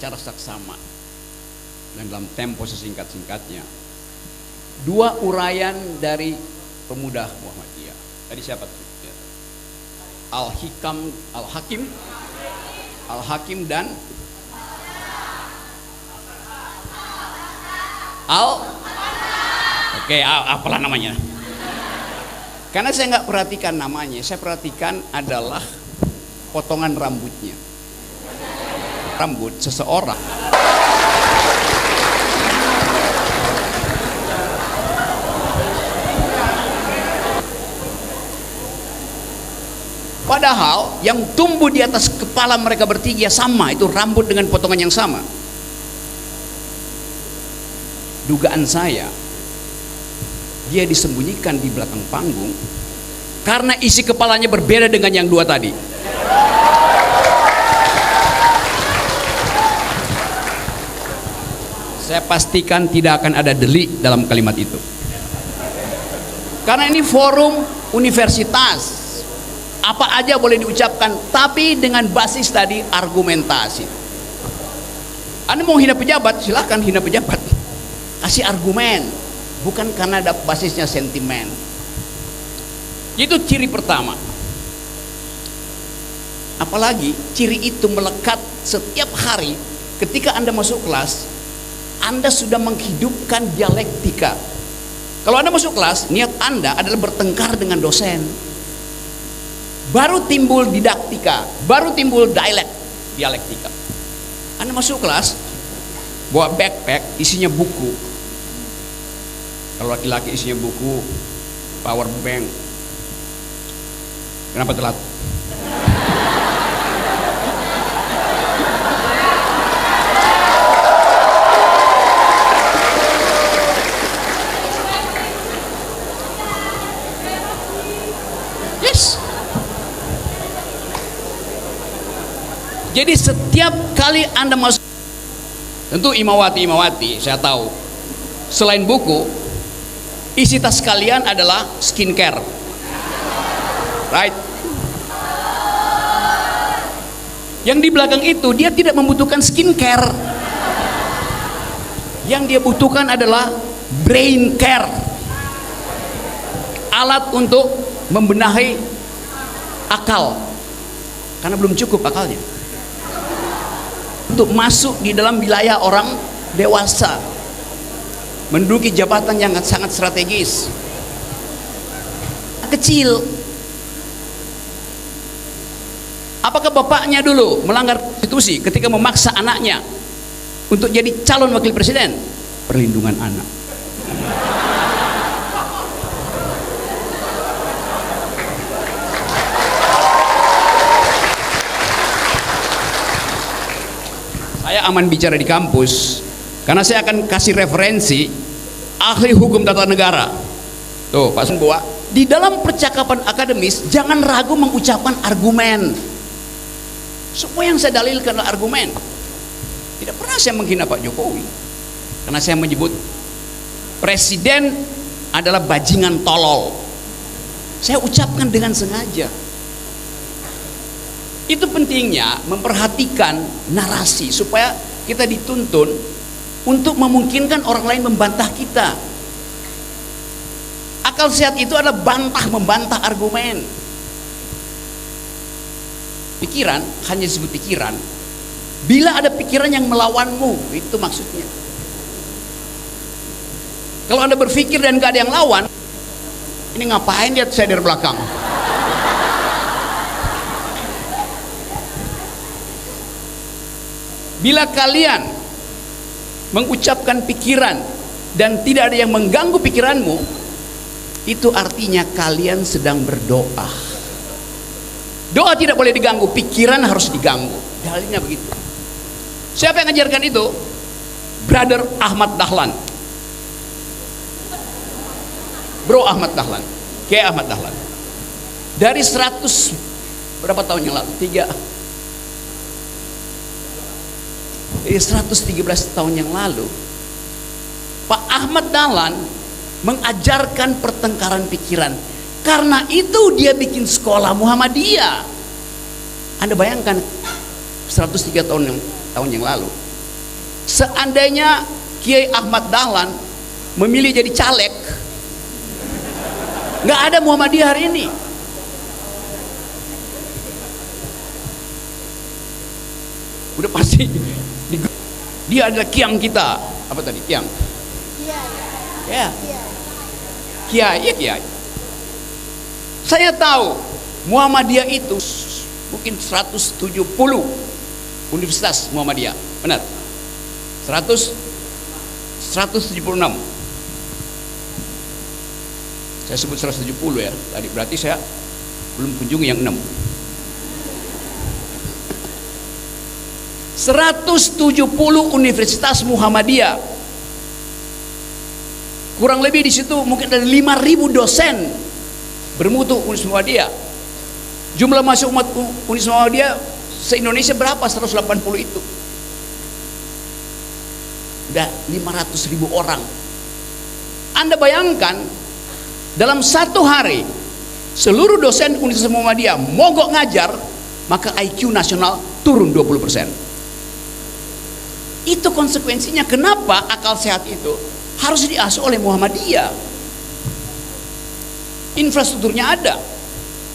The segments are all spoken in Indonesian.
secara saksama dan dalam tempo sesingkat-singkatnya dua uraian dari pemuda Muhammadiyah. Tadi siapa tuh? Al-Hakim dan Oke, apalah namanya. Karena saya nggak perhatikan namanya, saya perhatikan adalah potongan rambutnya. Rambut seseorang. Padahal yang tumbuh di atas kepala mereka bertiga sama, itu rambut dengan potongan yang sama. Dugaan saya, dia disembunyikan di belakang panggung karena isi kepalanya berbeda dengan yang dua tadi. Saya pastikan tidak akan ada delik dalam kalimat itu. Karena ini forum universitas. Apa aja boleh diucapkan, tapi dengan basis tadi argumentasi. Anda mau hina pejabat, silahkan hina pejabat. Kasih argumen, bukan karena ada basisnya sentimen. Itu ciri pertama. Apalagi ciri itu melekat setiap hari ketika Anda masuk kelas, Anda sudah menghidupkan dialektika. Kalau Anda masuk kelas, niat Anda adalah bertengkar dengan dosen. Baru timbul didaktika, baru timbul dialektika. Anda masuk kelas, bawa backpack, isinya buku. Kalau laki-laki isinya buku, power bank. Kenapa telat? Yes. Jadi setiap kali Anda masuk, tentu imawati, saya tahu, selain buku, isi tas kalian adalah skincare, right? Yang di belakang itu dia tidak membutuhkan skincare, yang dia butuhkan adalah brain care, alat untuk membenahi akal, karena belum cukup akalnya untuk masuk di dalam wilayah orang dewasa, menduduki jabatan yang sangat strategis. Kecil, apakah bapaknya dulu melanggar konstitusi ketika memaksa anaknya untuk jadi calon wakil presiden? Perlindungan anak. Saya aman bicara di kampus karena saya akan kasih referensi ahli hukum tata negara. Tuh Pak Sumbuwa, di dalam percakapan akademis jangan ragu mengucapkan argumen. Semua yang saya dalilkan adalah argumen. Tidak pernah saya menghina Pak Jokowi, karena saya menyebut presiden adalah bajingan tolol. Saya ucapkan dengan sengaja. Itu pentingnya memperhatikan narasi supaya kita dituntun untuk memungkinkan orang lain membantah kita. Akal sehat itu adalah membantah argumen. Pikiran hanya disebut pikiran bila ada pikiran yang melawanmu, itu maksudnya. Kalau Anda berpikir dan gak ada yang lawan, ini ngapain lihat saya dari belakang? Bila kalian mengucapkan pikiran dan tidak ada yang mengganggu pikiranmu, itu artinya kalian sedang berdoa. Doa tidak boleh diganggu, pikiran harus diganggu. Dalilnya begitu. Siapa yang mengajarkan itu? Brother Ahmad Dahlan, Bro Ahmad Dahlan, Kiai Ahmad Dahlan. Dari 100 berapa tahun yang lalu? 113 tahun yang lalu, Pak Ahmad Dahlan mengajarkan pertengkaran pikiran. Karena itu dia bikin sekolah Muhammadiyah. Anda bayangkan 103 tahun yang lalu Seandainya Kiai Ahmad Dahlan memilih jadi caleg, nggak ada Muhammadiyah hari ini. Udah pasti dia adalah kiang kita. Apa tadi? Kiang. Ya. Kiai, ya kiai. Saya tahu Muhammadiyah itu mungkin 170 universitas Muhammadiyah. Benar? 176. Saya sebut 170 ya. Tadi berarti saya belum kunjungi yang 6. 170 universitas Muhammadiyah. Kurang lebih di situ mungkin ada 5.000 dosen bermutu Universitas Muhammadiyah. Jumlah masuk umat Universitas Muhammadiyah se-Indonesia berapa? 180 itu. Udah 500.000 orang. Anda bayangkan dalam satu hari seluruh dosen Universitas Muhammadiyah mogok ngajar, maka IQ nasional turun 20%. Itu konsekuensinya kenapa akal sehat itu harus diasuh oleh Muhammadiyah. Infrastrukturnya ada,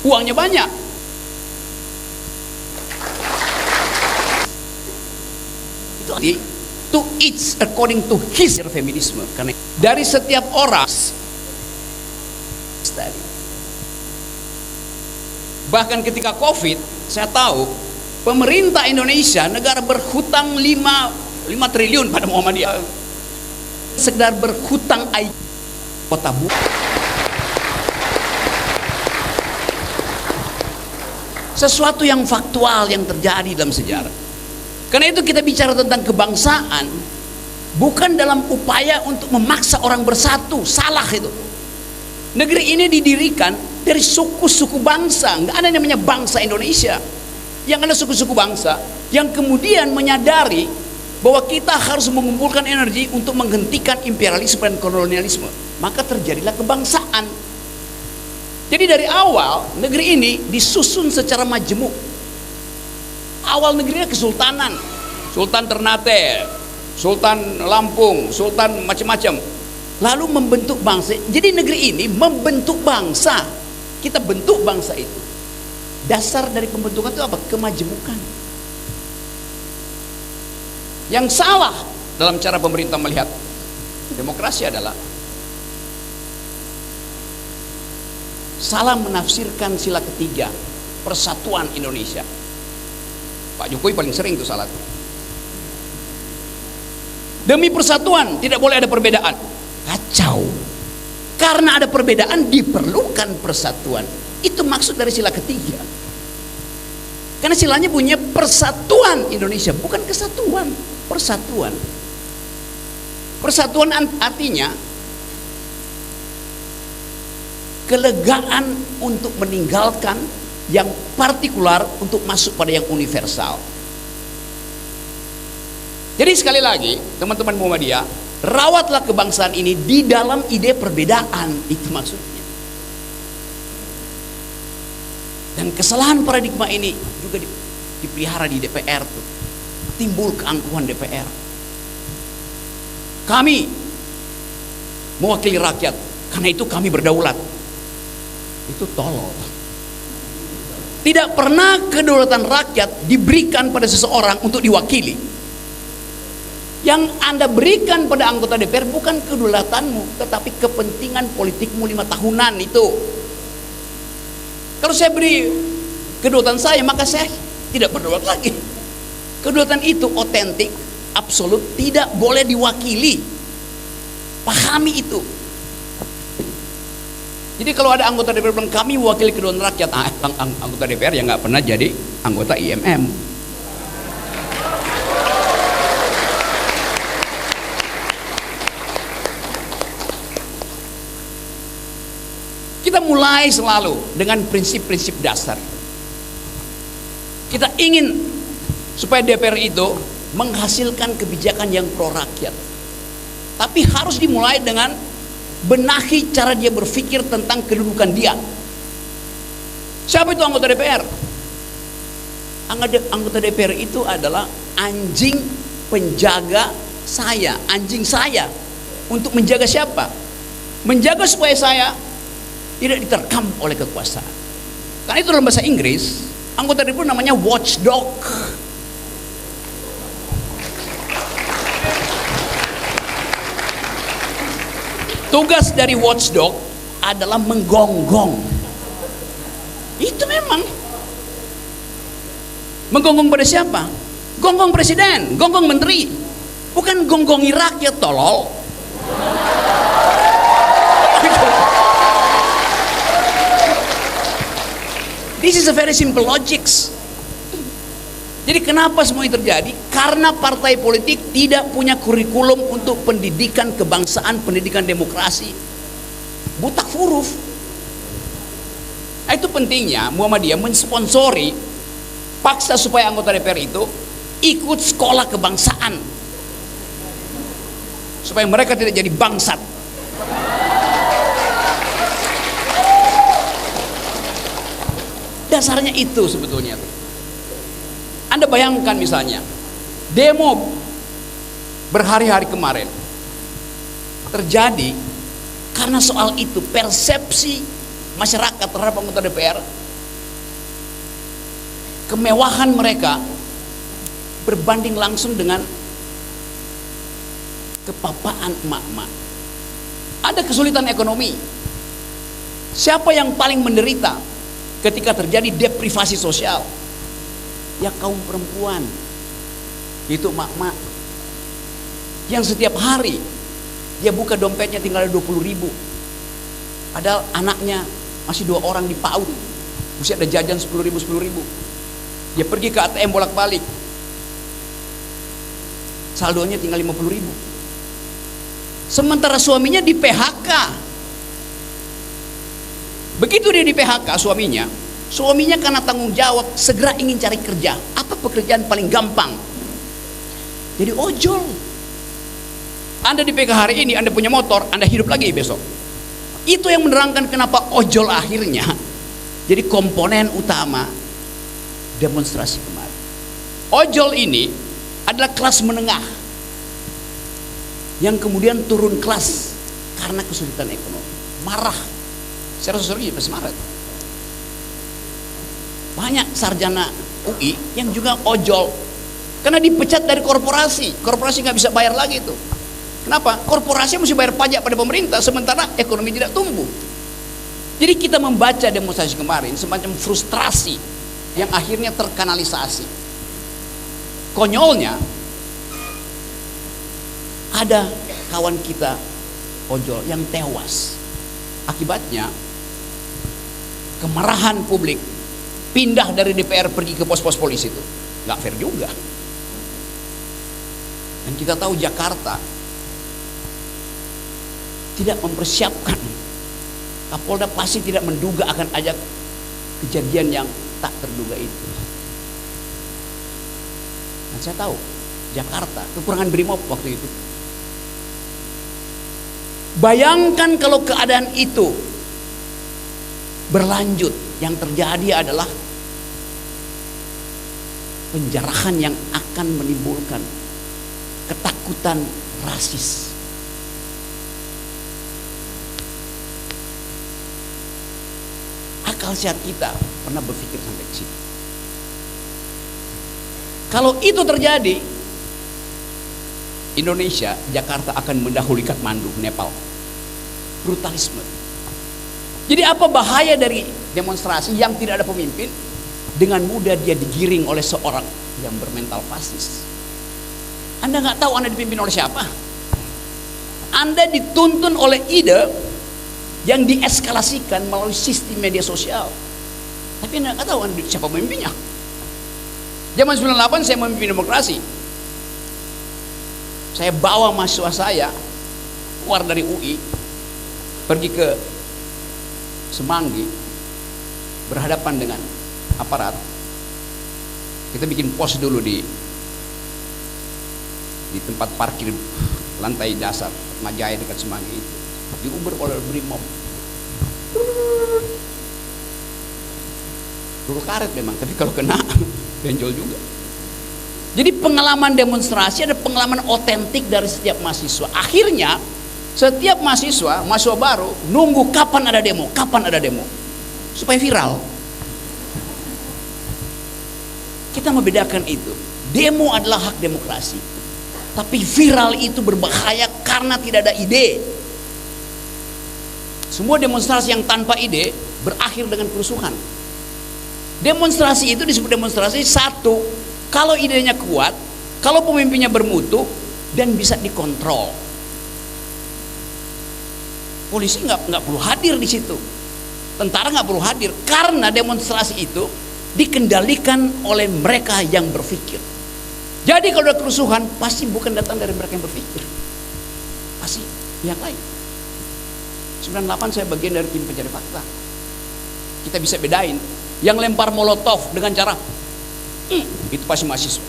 uangnya banyak. Itu to each according to his feminisme. Karena dari setiap orang tadi. Bahkan ketika Covid, saya tahu pemerintah Indonesia negara berhutang 5 triliun pada Muhammadiyah. Sekedar berhutang kota bu. Sesuatu yang faktual yang terjadi dalam sejarah. Karena itu kita bicara tentang kebangsaan bukan dalam upaya untuk memaksa orang bersatu. Salah itu. Negeri ini didirikan dari suku-suku bangsa. Nggak ada namanya bangsa Indonesia. Yang ada suku-suku bangsa yang kemudian menyadari bahwa kita harus mengumpulkan energi untuk menghentikan imperialisme dan kolonialisme. Maka terjadilah kebangsaan. Jadi dari awal negeri ini disusun secara majemuk. Awal negerinya kesultanan, Sultan Ternate, Sultan Lampung, Sultan macam-macam. Lalu membentuk bangsa. Jadi negeri ini membentuk bangsa. Kita bentuk bangsa itu. Dasar dari pembentukan itu apa? Kemajemukan. Yang salah dalam cara pemerintah melihat demokrasi adalah salah menafsirkan sila ketiga, persatuan Indonesia. Pak Jokowi paling sering itu salah tuh. Demi persatuan tidak boleh ada perbedaan. Kacau. Karena ada perbedaan diperlukan persatuan. Itu maksud dari sila ketiga. Karena silanya punya persatuan Indonesia, bukan kesatuan. Persatuan. Persatuan artinya kelegaan untuk meninggalkan yang partikular untuk masuk pada yang universal. Jadi sekali lagi teman-teman Muhammadiyah, rawatlah kebangsaan ini di dalam ide perbedaan. Itu maksudnya. Dan kesalahan paradigma ini juga dipelihara di DPR tuh. Timbul keangkuhan DPR. Kami mewakili rakyat, karena itu kami berdaulat. Itu tolol. Tidak pernah kedaulatan rakyat diberikan pada seseorang untuk diwakili. Yang Anda berikan pada anggota DPR bukan kedaulatanmu, tetapi kepentingan politikmu 5 tahunan itu. Kalau saya beri kedaulatan saya, maka saya tidak berdaulat lagi. Kedaulatan itu otentik, absolut, tidak boleh diwakili. Pahami itu. Jadi kalau ada anggota DPR bilang kami mewakili kedaulatan rakyat, anggota DPR yang nggak pernah jadi anggota IMM. Kita mulai selalu dengan prinsip-prinsip dasar. Kita ingin supaya DPR itu menghasilkan kebijakan yang pro rakyat. Tapi harus dimulai dengan benahi cara dia berpikir tentang kedudukan dia. Siapa itu anggota DPR? Anggota DPR itu adalah anjing penjaga saya, anjing saya. Untuk menjaga siapa? Menjaga supaya saya tidak diterkam oleh kekuasaan. Karena itu dalam bahasa Inggris, anggota dewan namanya watchdog. Tugas dari watchdog adalah menggonggong. Itu memang. Menggonggong pada siapa? Gonggong presiden, gonggong menteri. Bukan gonggongi rakyat, tolol. This is a very simple logics. Jadi kenapa semua ini terjadi? Karena partai politik tidak punya kurikulum untuk pendidikan kebangsaan, pendidikan demokrasi. Butak huruf. Nah, itu pentingnya Muhammadiyah mensponsori, paksa supaya anggota DPR itu ikut sekolah kebangsaan, supaya mereka tidak jadi bangsat. Dasarnya itu sebetulnya. Anda bayangkan misalnya demo berhari-hari kemarin terjadi karena soal itu, persepsi masyarakat terhadap anggota DPR, kemewahan mereka berbanding langsung dengan kepapaan emak-emak. Ada kesulitan ekonomi. Siapa yang paling menderita ketika terjadi deprivasi sosial? Ya kaum perempuan. Itu emak-emak yang setiap hari dia buka dompetnya tinggal 20.000, padahal anaknya masih 2 orang di PAUD, mesti ada jajan 10.000. Dia pergi ke ATM bolak-balik, saldonya tinggal 50.000. Sementara suaminya di PHK. Begitu dia di PHK suaminya karena tanggung jawab segera ingin cari kerja. Apa pekerjaan paling gampang? Jadi ojol. Anda di PHK hari ini, Anda punya motor, Anda hidup lagi besok. Itu yang menerangkan kenapa ojol akhirnya jadi komponen utama demonstrasi kemarin. Ojol ini adalah kelas menengah yang kemudian turun kelas karena kesulitan ekonomi. Marah. Saya rasa saudara pasti marah. Banyak sarjana UI yang juga ojol karena dipecat dari korporasi. Korporasi nggak bisa bayar lagi itu. Kenapa? Korporasi mesti bayar pajak pada pemerintah, sementara ekonomi tidak tumbuh. Jadi kita membaca demonstrasi kemarin semacam frustrasi yang akhirnya terkanalisasi. Konyolnya, ada kawan kita ojol yang tewas. Akibatnya kemarahan publik pindah dari DPR pergi ke pos-pos polisi itu. Nggak fair juga. Dan kita tahu Jakarta tidak mempersiapkan. Kapolda pasti tidak menduga akan ada kejadian yang tak terduga itu. Dan saya tahu Jakarta kekurangan brimob waktu itu. Bayangkan kalau keadaan itu berlanjut, yang terjadi adalah penjarahan yang akan menimbulkan ketakutan rasis. Akal sehat kita pernah berpikir sampai ke situ. Kalau itu terjadi, Indonesia, Jakarta akan mendahului Kathmandu, Nepal. Brutalisme. Jadi apa bahaya dari demonstrasi yang tidak ada pemimpin? Dengan mudah dia digiring oleh seorang yang bermental fasis. Anda nggak tahu Anda dipimpin oleh siapa. Anda dituntun oleh ide yang dieskalasikan melalui sistem media sosial. Tapi Anda nggak tahu Anda siapa pemimpinnya. Zaman 98 saya memimpin demokrasi. Saya bawa mahasiswa saya keluar dari UI, pergi ke Semanggi, berhadapan dengan aparat. Kita bikin pos dulu di tempat parkir lantai dasar Majaya dekat Semanggi itu. Diuber oleh brimob. Peluru karet memang, tapi kalau kena benjol juga. Jadi pengalaman demonstrasi ada pengalaman otentik dari setiap mahasiswa. Akhirnya setiap mahasiswa baru nunggu kapan ada demo, supaya viral. Kita membedakan itu. Demo adalah hak demokrasi, tapi viral itu berbahaya karena tidak ada ide. Semua demonstrasi yang tanpa ide berakhir dengan kerusuhan. Demonstrasi itu disebut demonstrasi satu, kalau idenya kuat, kalau pemimpinnya bermutu dan bisa dikontrol. Polisi nggak perlu hadir di situ, tentara nggak perlu hadir, karena demonstrasi itu dikendalikan oleh mereka yang berpikir. Jadi kalau ada kerusuhan pasti bukan datang dari mereka yang berpikir, pasti pihak lain. 98 saya bagian dari tim pencari fakta. Kita bisa bedain yang lempar molotov dengan cara itu pasti mahasiswa,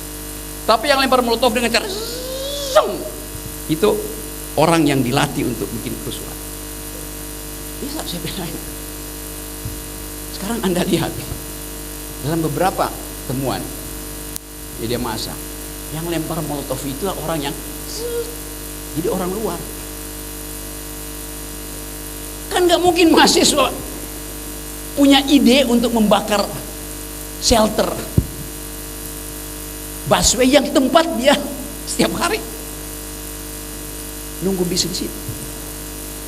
tapi yang lempar molotov dengan cara itu orang yang dilatih untuk bikin kerusuhan. Bisa saya bedain. Sekarang Anda lihat dalam beberapa temuan media massa, yang lempar molotov itu orang yang jadi orang luar. Kan nggak mungkin mahasiswa punya ide untuk membakar shelter busway yang tempat dia setiap hari nunggu bis di situ.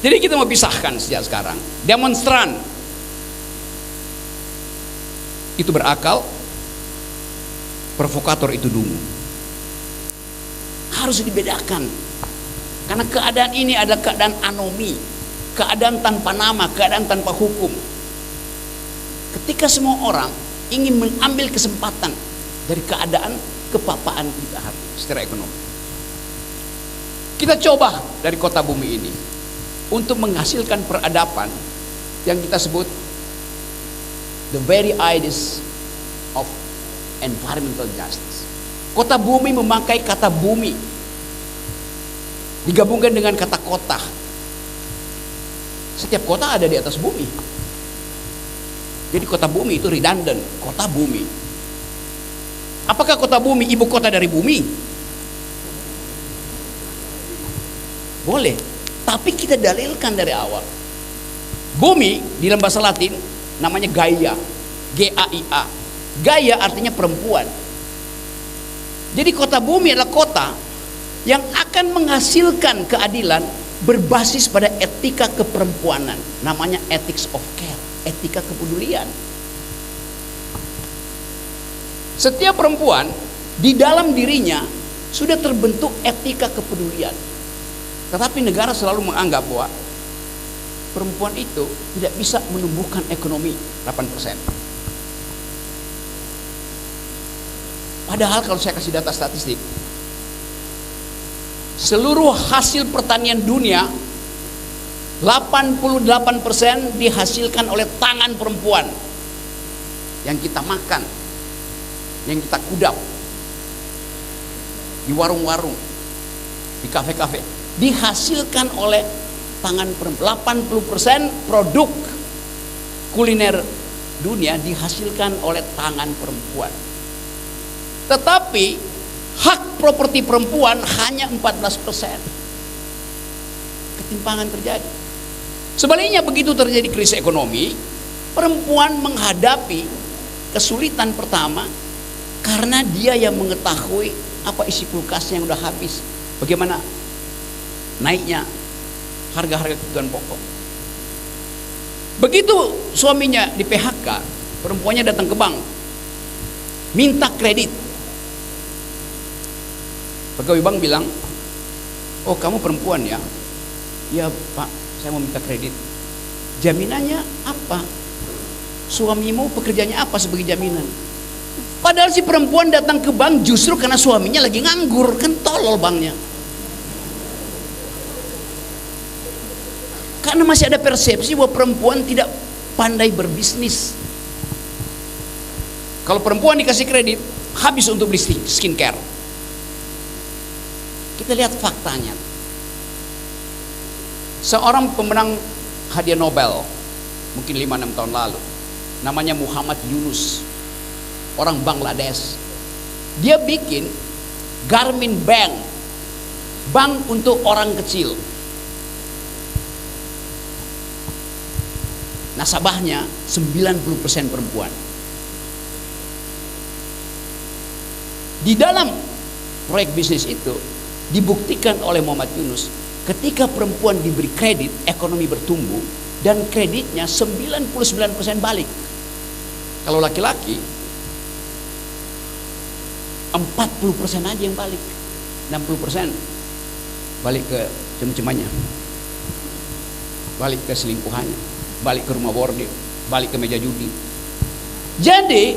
Jadi kita mau pisahkan sejak sekarang. Demonstran itu berakal, provokator itu dungu. Harus dibedakan, karena keadaan ini adalah keadaan anomi, keadaan tanpa nama, keadaan tanpa hukum. Ketika semua orang ingin mengambil kesempatan dari keadaan kepapaan kita hari secara ekonomi, kita coba dari kota bumi ini untuk menghasilkan peradaban yang kita sebut the very ideas of environmental justice. Kota bumi memakai kata bumi digabungkan dengan kata kota. Setiap kota ada di atas bumi. Jadi kota bumi itu redundant, kota bumi. Apakah kota bumi ibu kota dari bumi? Boleh, tapi kita dalilkan dari awal. Bumi di dalam bahasa Latin namanya Gaia, G-A-I-A. Gaia artinya perempuan. Jadi kota bumi adalah kota yang akan menghasilkan keadilan berbasis pada etika keperempuanan, namanya ethics of care, etika kepedulian. Setiap perempuan di dalam dirinya sudah terbentuk etika kepedulian, tetapi negara selalu menganggap bahwa perempuan itu tidak bisa menumbuhkan ekonomi 8%. Padahal kalau saya kasih data statistik, seluruh hasil pertanian dunia 88% dihasilkan oleh tangan perempuan. Yang kita makan, yang kita kudap di warung-warung, di kafe-kafe, dihasilkan oleh tangan perempuan. 80% produk kuliner dunia dihasilkan oleh tangan perempuan. Tetapi hak properti perempuan hanya 14%. Ketimpangan terjadi. Sebaliknya begitu terjadi krisis ekonomi, perempuan menghadapi kesulitan pertama karena dia yang mengetahui apa isi kulkasnya yang udah habis, bagaimana naiknya harga-harga kebutuhan pokok. Begitu suaminya di PHK, perempuannya datang ke bank minta kredit. Pegawai bank bilang, oh kamu perempuan ya? Ya pak, saya mau minta kredit. Jaminannya apa? Suamimu pekerjaannya apa sebagai jaminan? Padahal si perempuan datang ke bank justru karena suaminya lagi nganggur. Kan tolol banknya. Karena masih ada persepsi bahwa perempuan tidak pandai berbisnis. Kalau perempuan dikasih kredit, habis untuk beli skincare. Kita lihat faktanya. Seorang pemenang hadiah Nobel mungkin 5-6 tahun lalu, namanya Muhammad Yunus, orang Bangladesh. Dia bikin Garmin Bank, bank untuk orang kecil. Nasabahnya 90% perempuan. Di dalam proyek bisnis itu dibuktikan oleh Muhammad Yunus, ketika perempuan diberi kredit, ekonomi bertumbuh dan kreditnya 99% balik. Kalau laki-laki 40% aja yang balik, 60% balik ke cem-cemannya, balik ke selingkuhannya, balik ke rumah bordil, balik ke meja judi. Jadi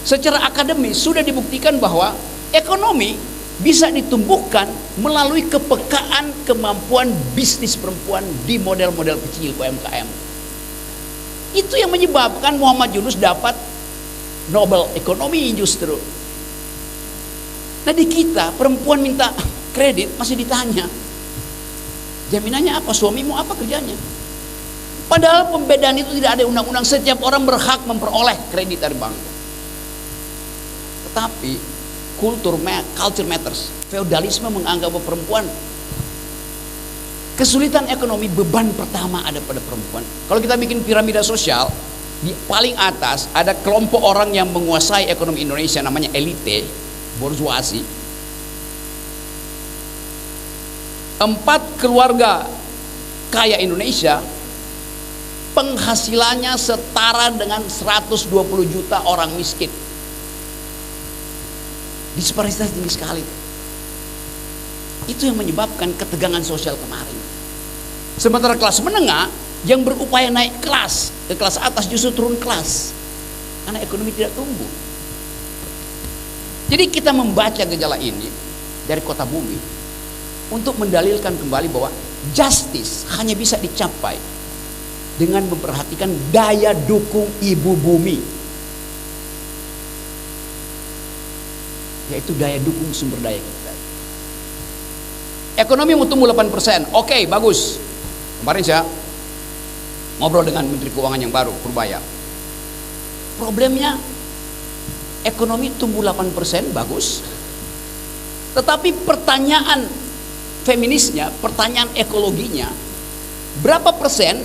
secara akademis sudah dibuktikan bahwa ekonomi bisa ditumbuhkan melalui kepekaan kemampuan bisnis perempuan di model-model kecil UMKM. Itu yang menyebabkan Muhammad Yunus dapat Nobel Ekonomi justru. Nah di kita perempuan minta kredit masih ditanya, jaminannya apa, suamimu apa kerjanya? Padahal pembedaan itu tidak ada undang-undang, setiap orang berhak memperoleh kredit dari bank. Tetapi culture matters. Feodalisme menganggap bahwa perempuan, kesulitan ekonomi, beban pertama ada pada perempuan. Kalau kita bikin piramida sosial, di paling atas ada kelompok orang yang menguasai ekonomi Indonesia, namanya elite, bourgeoisie. 4 keluarga kaya Indonesia penghasilannya setara dengan 120 juta orang miskin. Disparitas tinggi sekali. Itu yang menyebabkan ketegangan sosial kemarin. Sementara kelas menengah yang berupaya naik kelas ke kelas atas justru turun kelas karena ekonomi tidak tumbuh. Jadi kita membaca gejala ini dari Kota Bumi untuk mendalilkan kembali bahwa justice hanya bisa dicapai dengan memperhatikan daya dukung ibu bumi, yaitu daya dukung sumber daya kita. Ekonomi mau tumbuh 8%, oke, bagus. Kemarin saya ngobrol dengan Menteri Keuangan yang baru, Purbaya. Problemnya ekonomi tumbuh 8%, bagus. Tetapi pertanyaan feminisnya, pertanyaan ekologinya, berapa persen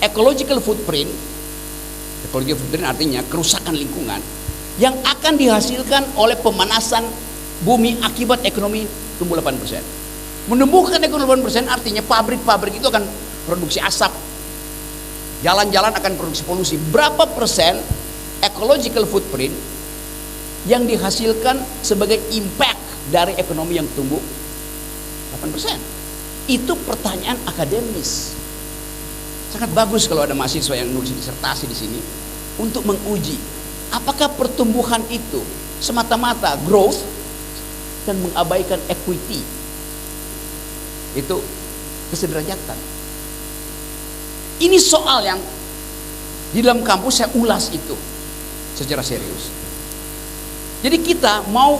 ecological footprint? Ecological footprint artinya kerusakan lingkungan yang akan dihasilkan oleh pemanasan bumi akibat ekonomi tumbuh 8%. Menumbuhkan ekonomi 8% artinya pabrik-pabrik itu akan produksi asap, jalan-jalan akan produksi polusi. Berapa persen ecological footprint yang dihasilkan sebagai impact dari ekonomi yang tumbuh 8%? Itu pertanyaan akademis. Sangat bagus kalau ada mahasiswa yang nulis disertasi di sini untuk menguji apakah pertumbuhan itu semata-mata growth dan mengabaikan equity, itu kesederajatan. Ini soal yang di dalam kampus saya ulas itu secara serius. Jadi kita mau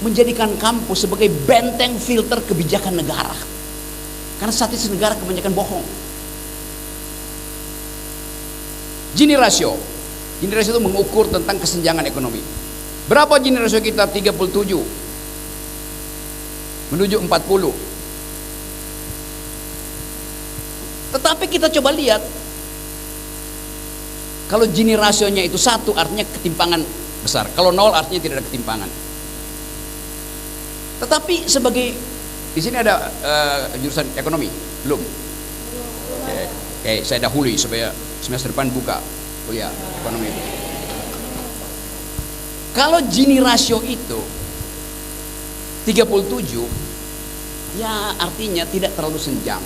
menjadikan kampus sebagai benteng filter kebijakan negara, karena statistik negara kebanyakan bohong. Gini rasio itu mengukur tentang kesenjangan ekonomi. Berapa Gini rasio kita? 37 menuju 40. Tetapi kita coba lihat, kalau Gini rasionya itu 1 artinya ketimpangan besar, kalau 0 artinya tidak ada ketimpangan. Tetapi sebagai, di sini ada jurusan ekonomi belum? Oke, saya dahului supaya semester depan buka kuliah ekonomi. Kalau Gini rasio itu 37, ya artinya tidak terlalu senjang,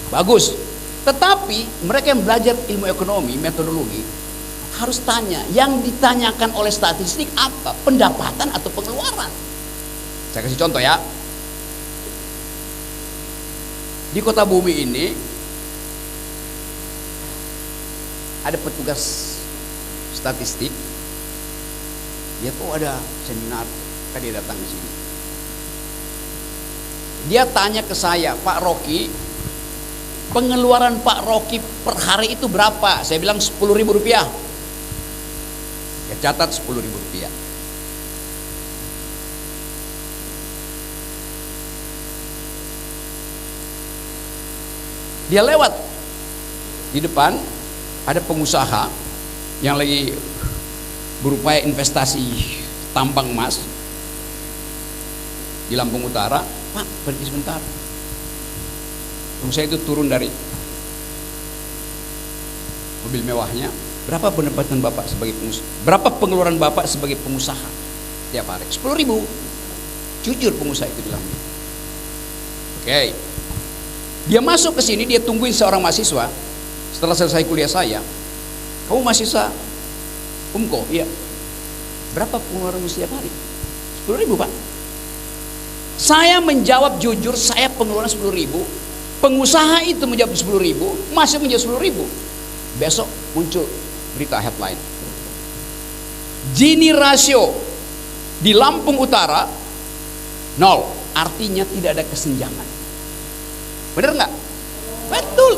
bagus. Tetapi mereka yang belajar ilmu ekonomi, metodologi, harus tanya, yang ditanyakan oleh statistik apa? Pendapatan atau pengeluaran? Saya kasih contoh ya. Di Kota Bumi ini ada petugas statistik. Dia tuh ada seminar, kan dia datang di sini. Dia tanya ke saya, Pak Rocky, pengeluaran Pak Rocky per hari itu berapa? Saya bilang 10.000 rupiah. Ya catat 10.000 rupiah. Dia lewat di depan, ada pengusaha yang lagi berupaya investasi tambang emas di Lampung Utara. Pak, berhenti sebentar. Pengusaha itu turun dari mobil mewahnya. Berapa pendapatan Bapak sebagai pengusaha? Berapa pengeluaran Bapak sebagai pengusaha tiap hari? 10.000. Jujur pengusaha itu bilang. Oke. Dia masuk ke sini, dia tungguin seorang mahasiswa. Setelah selesai kuliah saya, kamu mahasiswa Umko? Iya. Berapa pengeluaran setiap hari? 10.000 Pak. Saya menjawab jujur, saya pengeluaran 10.000. Pengusaha itu menjawab 10.000, masih menjawab 10.000. Besok muncul berita headline, Gini rasio di Lampung Utara 0, artinya tidak ada kesenjangan. Benar nggak? Betul,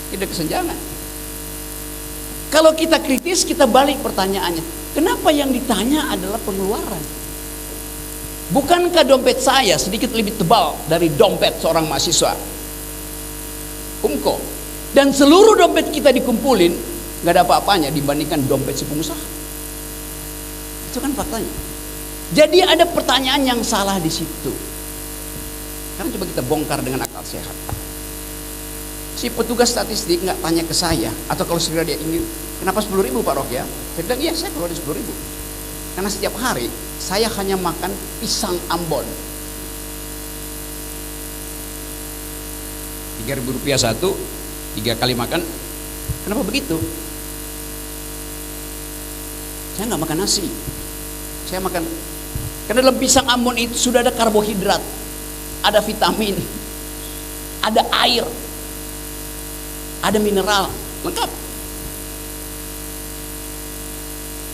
tidak kesenjangan. Kalau kita kritis, kita balik pertanyaannya, kenapa yang ditanya adalah pengeluaran? Bukankah dompet saya sedikit lebih tebal dari dompet seorang mahasiswa Umko? Dan seluruh dompet kita dikumpulin, nggak ada apa-apanya dibandingkan dompet si pengusaha. Itu kan faktanya. Jadi ada pertanyaan yang salah di situ. Sekarang coba kita bongkar dengan akal sehat. Si petugas statistik nggak tanya ke saya, atau kalau sekiranya dia ingin, kenapa 10.000 Pak Rok ya? Saya bilang, iya saya keluarin 10.000. Karena setiap hari saya hanya makan pisang Ambon. Rp3.000 satu, 3 kali makan. Kenapa begitu? Saya nggak makan nasi. Saya makan, karena dalam pisang Ambon itu sudah ada karbohidrat, ada vitamin, ada air, ada mineral, lengkap.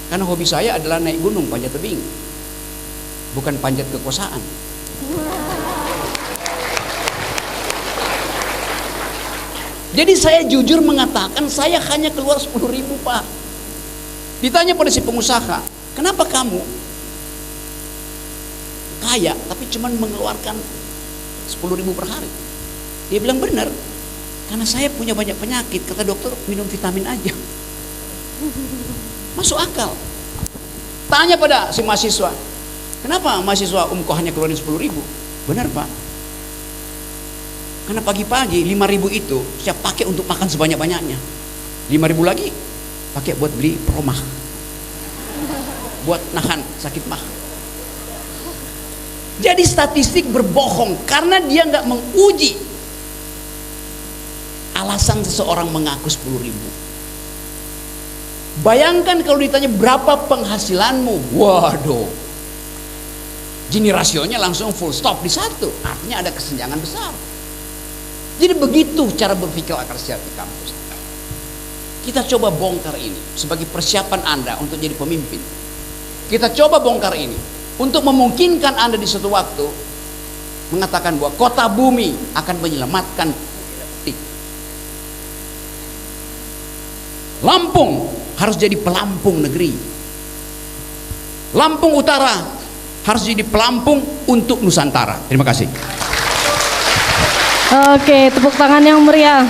Karena hobi saya adalah naik gunung, panjat tebing, bukan panjat kekuasaan. Jadi saya jujur mengatakan saya hanya keluar 10.000 Pak. Ditanya pada si pengusaha, kenapa kamu kaya tapi cuma mengeluarkan 10.000 per hari? Dia bilang benar, karena saya punya banyak penyakit, kata dokter minum vitamin aja. Masuk akal. Tanya pada si mahasiswa, kenapa mahasiswa Umko hanya keluarin 10.000? Benar Pak, karena pagi-pagi 5.000 itu saya pakai untuk makan sebanyak-banyaknya. 5.000 lagi pakai buat beli peromah, buat nahan sakit mah. Jadi statistik berbohong karena dia nggak menguji alasan seseorang mengaku 10.000. Bayangkan kalau ditanya berapa penghasilanmu, waduh, Gini rasionya langsung full stop di satu, artinya ada kesenjangan besar. Jadi begitu cara berpikir akal sehat di kampus. Kita coba bongkar ini sebagai persiapan Anda untuk jadi pemimpin. Kita coba bongkar ini untuk memungkinkan Anda di suatu waktu mengatakan bahwa kota bumi akan menyelamatkan Lampung harus jadi pelampung negeri. Lampung Utara harus jadi pelampung untuk Nusantara. Terima kasih. Oke, tepuk tangan yang meriah.